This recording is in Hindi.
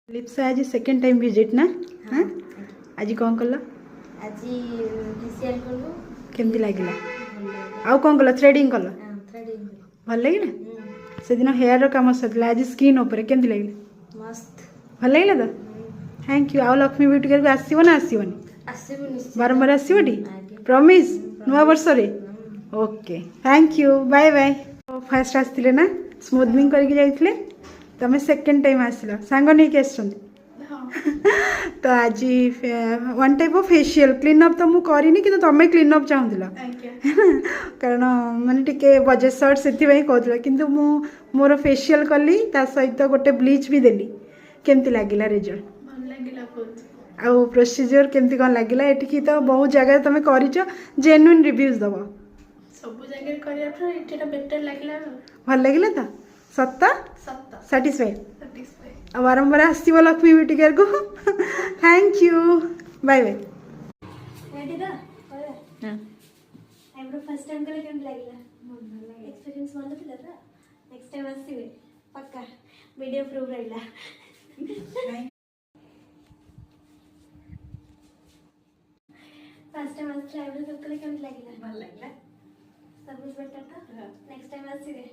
लिप्सा आज सेकेंड टाइम विजिट ना। हाँ आज कौन कल आज फेशियल कलु केमती लगिला आउ कौन कल थ्रेडिंग कल थ्रेडिंग भल लगिला से दिन हेयर रो काम सरिला आज स्किन ऊपर केमती लगिला मस्त भल लगिला तो थैंक यू। आउ लक्ष्मी ब्यूटी केयर को आसीबो ना आसीबोनी आसीबो निश्चित बारंबार आसीबोटी प्रॉमिस नुआ वर्ष रे okay thank you bye bye. First आसथिले ना स्मूथनिंग करके जाइथिले तमे सेकंड टाइम आसिला सांग नहीं के आछंती तो आज one type of facial clean up तो मु करिनी कि तमे क्लीन अप चाहुदिला कारण माने टिके बजेट शॉर्ट सेति भाई कहतला किंतु मु मोर फेशियल कली ता सहित गोटे ब्लीच भी देली केमती लागिला रिजल्ट भल लागिला बहुत आउ प्रोसीजर केमती कोन लागिला एठी तो बहुत जगह तमे करिचो जेन्युइन रिव्यूज दबो सब जगह करिया पर एटा बेटर लागिला भल लागिला तो सत्ता सत्ता सैटिस्फाइड सैटिस्फाई आ बारंबार आसो लक्ष्मी ब्यूटी केयर को thank you bye bye. Ready दा आईब्रो फर्स्ट टाइम कले केम लागिला भल लागे एक्सपीरियंस मन थिला ता नेक्स्ट टाइम आसीबे पक्का वीडियो प्रूफ रहिला फर्स्ट टाइम आईब्रो कले केम लागिला भल लागिला सब कुछ बेटर था नेक्स्ट टाइम आसीबे